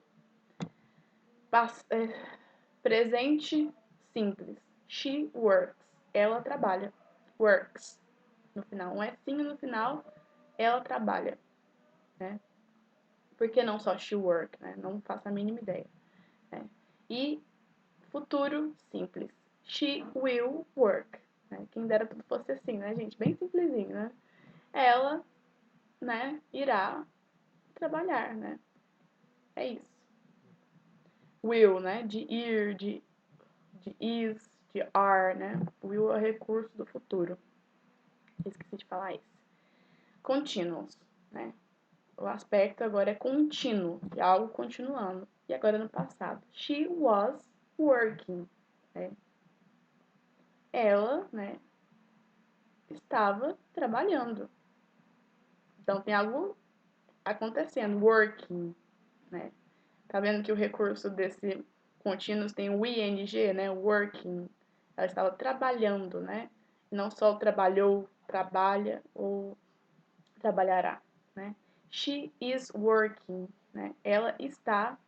Presente, simples. She works. Ela trabalha. Works. No final. Um Sinho no final. Ela trabalha. Né? Por que não só she work? Né? Não faço a mínima ideia. Né? E futuro, simples. She will work. Né? Quem dera tudo fosse assim, né, gente? Bem simplesinho, né? Ela, né, irá trabalhar, né? É isso. Will, né? De ir, de is, de are, né? Will é recurso do futuro. Esqueci de falar isso. Continuous, né? O aspecto agora é contínuo, de algo continuando. E agora no passado. She was working, né? Ela, né, estava trabalhando. Então tem algo acontecendo, working, né? Tá vendo que o recurso desse contínuo tem o ing, né? Working. Ela estava trabalhando, né? Não só trabalhou, trabalha ou trabalhará, né? She is working, né? Ela está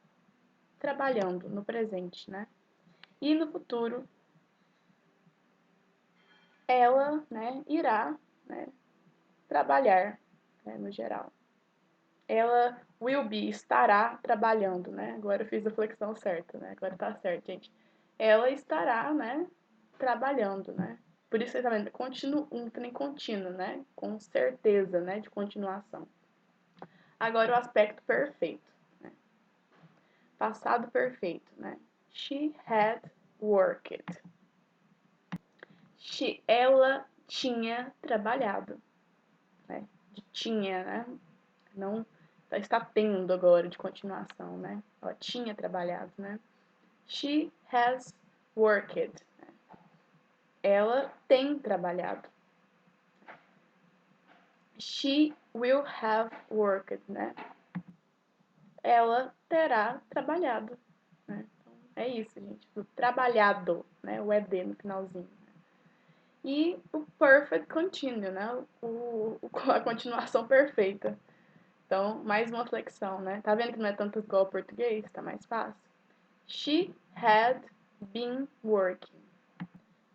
trabalhando no presente, né? E no futuro, ela, né, irá, né, trabalhar, né, no geral. Ela will be, estará trabalhando, né? Agora eu fiz a flexão certa, né? Agora tá certo, gente. Ela estará, né, trabalhando, né? Por isso, tá vendo? Um trem contínuo, né? Com certeza, né? De continuação. Agora o aspecto perfeito, né? Passado perfeito, né? She had worked. Ela tinha trabalhado, né? De tinha, né? Não está tendo agora de continuação, né? Ela tinha trabalhado, né? She has worked. Ela tem trabalhado. She will have worked, né? Ela terá trabalhado, né? Então, é isso, gente. O trabalhado, né? O ED no finalzinho. E o perfect continue, né? A continuação perfeita. Então, mais uma flexão, né? Tá vendo que não é tanto igual ao português? Tá mais fácil. She had been working.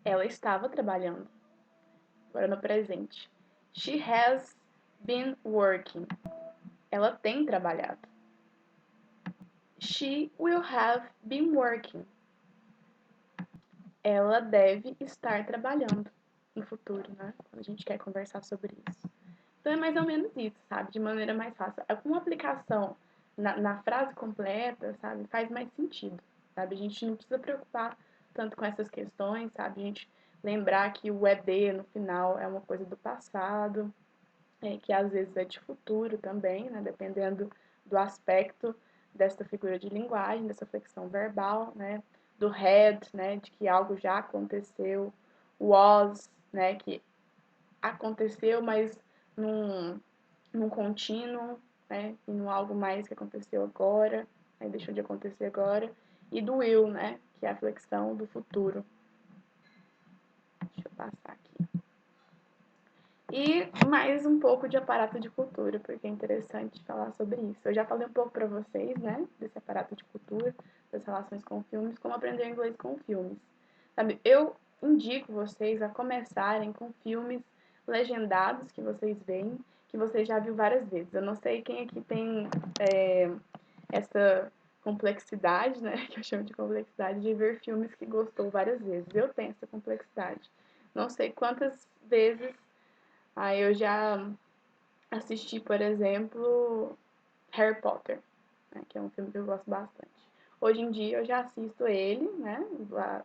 Ela estava trabalhando. Agora no presente. She has been working. Ela tem trabalhado. She will have been working. Ela deve estar trabalhando no futuro, né? Quando a gente quer conversar sobre isso. Então é mais ou menos isso, sabe? De maneira mais fácil. Com aplicação na frase completa, sabe? Faz mais sentido, sabe? A gente não precisa preocupar tanto com essas questões, sabe? A gente lembrar que o ED no final é uma coisa do passado, que às vezes é de futuro também, né? Dependendo do aspecto dessa figura de linguagem, dessa flexão verbal, né? Do had, né? De que algo já aconteceu, was, né? Que aconteceu, mas num contínuo, né? E num algo mais que aconteceu agora, né, deixou de acontecer agora. E do will, né? Que é a flexão do futuro. Deixa eu passar aqui. E mais um pouco de aparato de cultura, porque é interessante falar sobre isso. Eu já falei um pouco para vocês, né? Desse aparato de cultura, das relações com filmes, como aprender inglês com filmes. Sabe, eu indico vocês a começarem com filmes legendados que vocês veem, que vocês já viu várias vezes. Eu não sei quem aqui tem essa complexidade, né, que eu chamo de complexidade, de ver filmes que gostou várias vezes. Eu tenho essa complexidade. Não sei quantas vezes eu já assisti, por exemplo, Harry Potter, né, que é um filme que eu gosto bastante. Hoje em dia eu já assisto ele, né?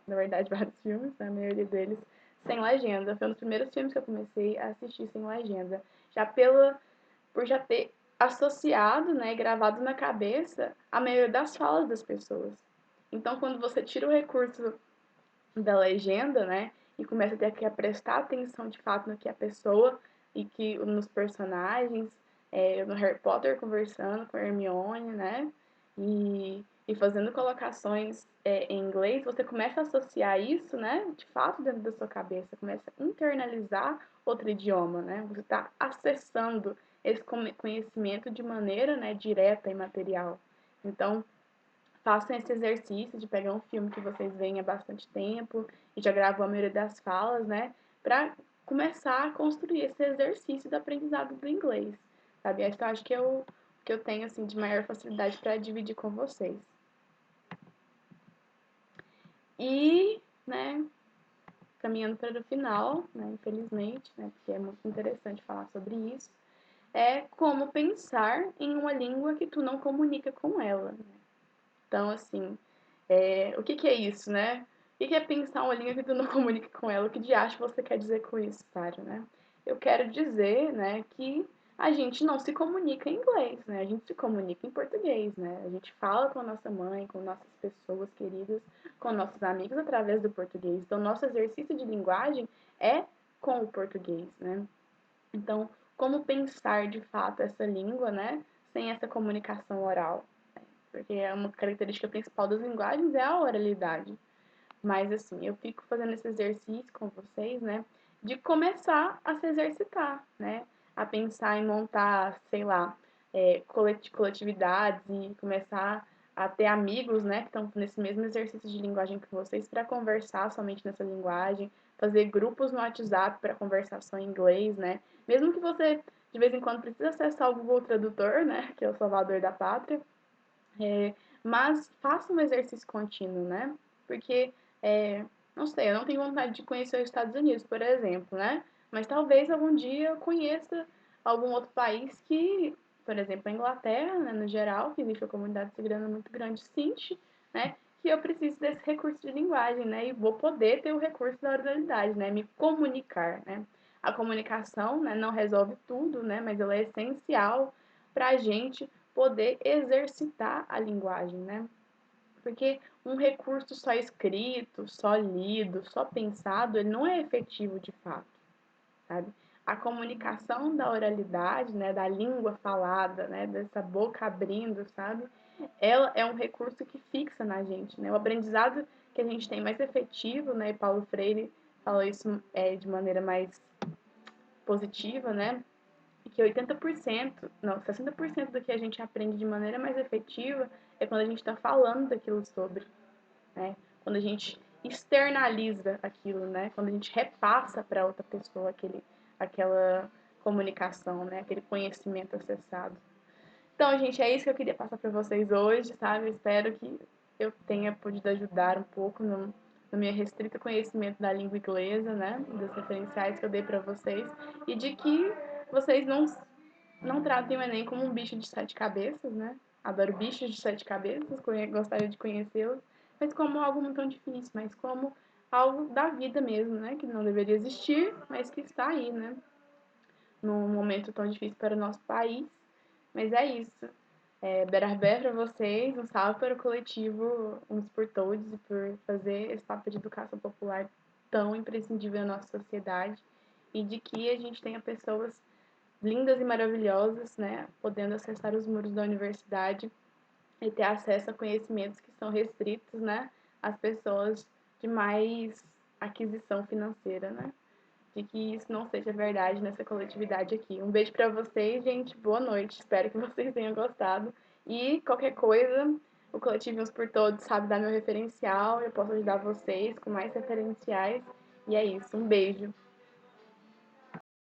Na verdade, vários filmes, né? A maioria deles sem legenda. Foi um dos primeiros filmes que eu comecei a assistir sem legenda. Já por já ter associado, né, e gravado na cabeça a maioria das falas das pessoas. Então, quando você tira o recurso da legenda, né, e começa a ter que prestar atenção de fato no que a pessoa e que nos personagens, no Harry Potter conversando com a Hermione, né, e fazendo colocações em inglês, você começa a associar isso, né, de fato dentro da sua cabeça, começa a internalizar outro idioma, né, você está acessando esse conhecimento de maneira, né, direta e material. Então, façam esse exercício de pegar um filme que vocês veem há bastante tempo e já gravou a maioria das falas, né? Para começar a construir esse exercício do aprendizado do inglês, sabe? Esse eu acho que eu tenho, assim, de maior facilidade para dividir com vocês. E, né, caminhando para o final, né, infelizmente, né, porque é muito interessante falar sobre isso, é como pensar em uma língua que tu não comunica com ela. Né? Então, assim, o que, que é isso, né? O que, que é pensar uma língua que tu não comunica com ela? O que de acha você quer dizer com isso, Sário, né? Eu quero dizer, né, que a gente não se comunica em inglês, né? A gente se comunica em português, né? A gente fala com a nossa mãe, com nossas pessoas queridas, com nossos amigos através do português. Então, nosso exercício de linguagem é com o português, né? Então, como pensar de fato essa língua, né, sem essa comunicação oral? Porque é uma característica principal das linguagens é a oralidade. Mas assim, eu fico fazendo esse exercício com vocês, né, de começar a se exercitar, né, a pensar em montar, sei lá, coletividades e começar a ter amigos, né, que estão nesse mesmo exercício de linguagem que vocês para conversar somente nessa linguagem, fazer grupos no WhatsApp para conversação em inglês, né, mesmo que você de vez em quando precise acessar o Google Tradutor, né, que é o salvador da pátria, é, mas faça um exercício contínuo, né? Porque, não sei, eu não tenho vontade de conhecer os Estados Unidos, por exemplo, né? Mas talvez algum dia eu conheça algum outro país que, por exemplo, a Inglaterra, né, no geral, que existe uma comunidade civilana muito grande, sente, né? Que eu preciso desse recurso de linguagem, né? E vou poder ter o recurso da oralidade, né? Me comunicar, né? A comunicação, né, não resolve tudo, né? Mas ela é essencial para a gente poder exercitar a linguagem, né? Porque um recurso só escrito, só lido, só pensado, ele não é efetivo de fato, sabe? A comunicação da oralidade, né, da língua falada, né, dessa boca abrindo, sabe? Ela é um recurso que fixa na gente, né? O aprendizado que a gente tem mais efetivo, né, e Paulo Freire falou isso de maneira mais positiva, né? Que 80%, não, 60% do que a gente aprende de maneira mais efetiva é quando a gente está falando daquilo sobre, né? Quando a gente externaliza aquilo, né? Quando a gente repassa para outra pessoa aquela comunicação, né? Aquele conhecimento acessado. Então, gente, é isso que eu queria passar para vocês hoje, sabe? Eu espero que eu tenha podido ajudar um pouco no meu restrito conhecimento da língua inglesa, né? Dos referenciais que eu dei para vocês e de que vocês não tratem o Enem como um bicho de sete cabeças, né? Adoro bichos de sete cabeças, gostaria de conhecê-los, mas como algo muito tão difícil, mas como algo da vida mesmo, né? Que não deveria existir, mas que está aí, né? Num momento tão difícil para o nosso país. Mas é isso. Berarber para vocês, um salve para o coletivo Uns por Todos e por fazer esse papo de educação popular tão imprescindível na nossa sociedade e de que a gente tenha pessoas lindas e maravilhosas, né, podendo acessar os muros da universidade e ter acesso a conhecimentos que são restritos, né, às pessoas de mais aquisição financeira, né? De que isso não seja verdade nessa coletividade aqui. Um beijo para vocês, gente. Boa noite. Espero que vocês tenham gostado. E qualquer coisa, o Coletivo Uns por Todos sabe dar meu referencial. Eu posso ajudar vocês com mais referenciais. E é isso. Um beijo.